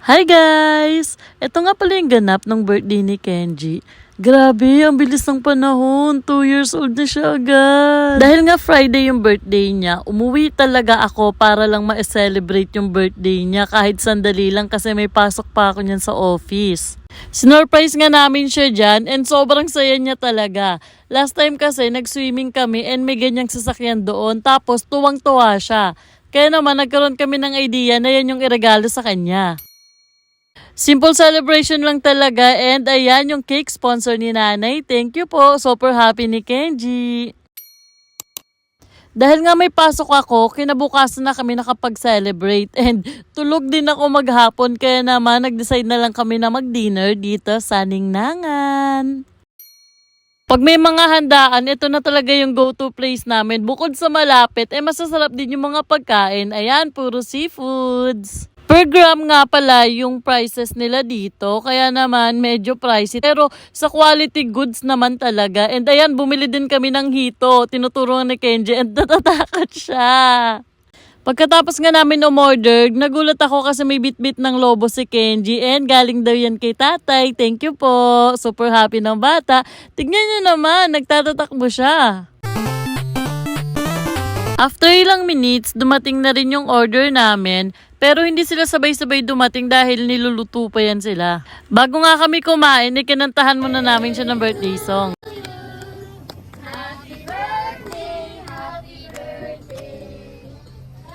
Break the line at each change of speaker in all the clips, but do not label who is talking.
Hi guys! Ito nga pala yung ganap ng birthday ni Kenji. Grabe, ang bilis ng panahon. 2 years old na siya agad. Dahil nga Friday yung birthday niya, umuwi talaga ako para lang ma-celebrate yung birthday niya kahit sandali lang kasi may pasok pa ako niyan sa office. Sinurprise nga namin siya dyan and sobrang saya niya talaga. Last time kasi nag-swimming kami and may ganyang sasakyan doon tapos tuwang-tuwa siya. Kaya naman nagkaroon kami ng idea na yan yung iregalo sa kanya. Simple celebration lang talaga and ayan yung cake sponsor ni nanay. Thank you po. Super happy ni Kenji. Dahil nga may pasok ako, kinabukasan na kami nakapag-celebrate and tulog din ako maghapon kaya naman nag-decide na lang kami na mag-dinner dito sa Ningnangan. Pag may mga handaan, ito na talaga yung go-to place namin. Bukod sa malapit, masasarap din yung mga pagkain. Ayan, puro seafoods. Per gram nga pala yung prices nila dito, kaya naman medyo pricey. Pero sa quality goods naman talaga. And ayan, bumili din kami ng hito. Tinuturuan ni Kenji and natatakot siya. Pagkatapos nga namin umorder, nagulat ako kasi may bit-bit ng lobo si Kenji and galing daw yan kay tatay. Thank you po. Super happy ng bata. Tignan nyo naman, nagtatatakbo siya. After ilang minutes, dumating na rin yung order namin. Pero hindi sila sabay-sabay dumating dahil niluluto pa yan sila. Bago nga kami kumain, kinantahan muna namin siya ng birthday song.
Happy birthday, happy birthday,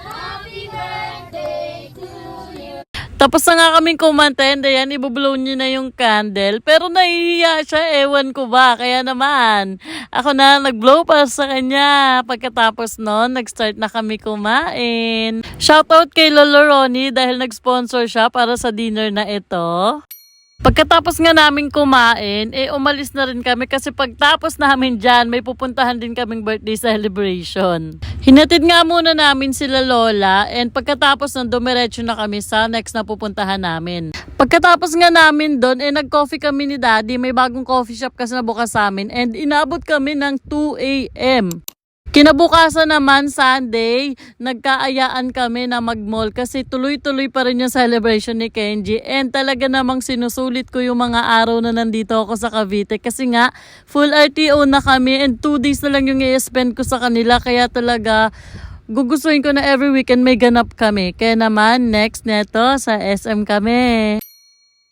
happy birthday to you.
Tapos na nga kaming kumanta and ayan, ibublow niyo na yung candle. Pero nahihiya siya, ewan ko ba. Kaya naman, ako na nag-blow para sa kanya. Pagkatapos nun, nag-start na kami kumain. Shoutout kay Lolo Ronnie dahil nag-sponsor siya para sa dinner na ito. Pagkatapos nga namin kumain, umalis na rin kami kasi pagtapos namin dyan, may pupuntahan din kaming birthday celebration. Hinatid nga muna namin sila Lola and pagkatapos ng dumiretso na kami sa next na pupuntahan namin. Pagkatapos nga namin doon, nag-coffee kami ni Daddy. May bagong coffee shop kasi nabukas sa amin and inabot kami ng 2 a.m. Kinabukasan naman, Sunday, nagkaayaan kami na mag-mall kasi tuloy-tuloy pa rin yung celebration ni Kenji and talaga namang sinusulit ko yung mga araw na nandito ako sa Cavite kasi nga full RTO na kami and 2 days na lang yung i-spend ko sa kanila kaya talaga gugustuhin ko na every weekend may ganap kami. Kaya naman, next neto sa SM kami.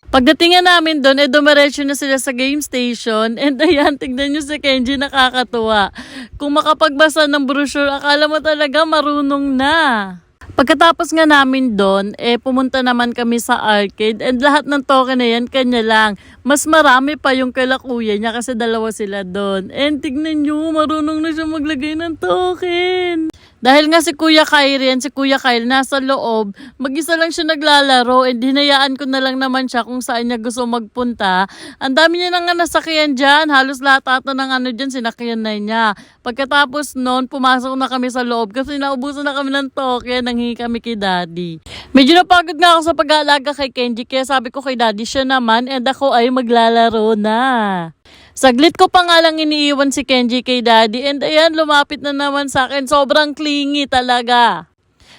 Pagdating nga namin doon, dumiretso na sila sa game station and ayan, tignan nyo si Kenji, nakakatuwa. Kung makapagbasa ng brochure, akala mo talaga marunong na. Pagkatapos nga namin doon, pumunta naman kami sa arcade and lahat ng token na yan, kanya lang. Mas marami pa yung kala kuya niya kasi dalawa sila doon. And tignan nyo, marunong na siya maglagay ng token. Dahil nga si Kuya Kyle nasa loob, mag-isa lang siya naglalaro and hinayaan ko na lang naman siya kung saan niya gusto magpunta. Ang dami niya nga nasakyan dyan, halos lahat ata ng dyan sinakyan na niya. Pagkatapos noon, pumasok na kami sa loob kasi naubusan na kami ng token, nanghingi kami kay Daddy. Medyo napagod nga ako sa pag-aalaga kay Kenji kaya sabi ko kay Daddy siya naman and ako ay maglalaro na. Saglit ko pa nga lang iniiwan si Kenji kay Daddy and ayan, lumapit na naman sa akin. Sobrang clingy talaga.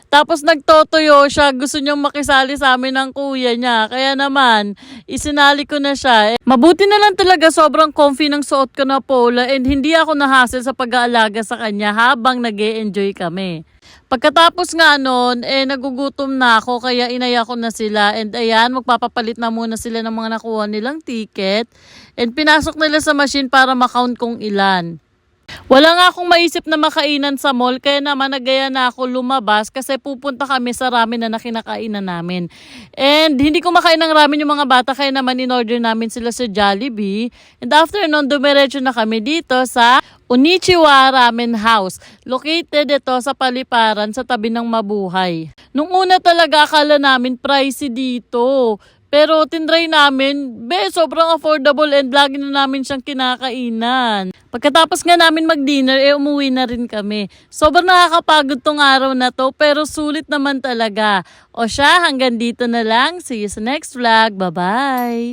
Tapos nagtotoyo siya, gusto niyang makisali sa amin ng kuya niya. Kaya naman, isinali ko na siya. Mabuti na lang talaga sobrang comfy ng suot ko na polo and hindi ako nahassle sa pag-aalaga sa kanya habang nag-e-enjoy kami. Pagkatapos nga noon, nagugutom na ako kaya inaya ko na sila and ayan, magpapapalit na muna sila ng mga nakuha nilang ticket and pinasok nila sa machine para makount kung ilan. Wala nga akong maisip na makainan sa mall kaya naman nagaya na ako lumabas kasi pupunta kami sa ramen na nakinakainan namin. And hindi ko makain ng ramen yung mga bata kaya naman in-order namin sila sa Jollibee. And after nun, dumiretso na kami dito sa Onichiwa Ramen House. Located ito sa Paliparan sa tabi ng Mabuhay. Nung una talaga akala namin pricey dito. Pero tinry namin, sobrang affordable and lagi na namin siyang kinakainan. Pagkatapos nga namin mag-dinner, umuwi na rin kami. Sobrang nakakapagod tong araw na to, pero sulit naman talaga. O siya, hanggang dito na lang. See you sa next vlog. Bye-bye!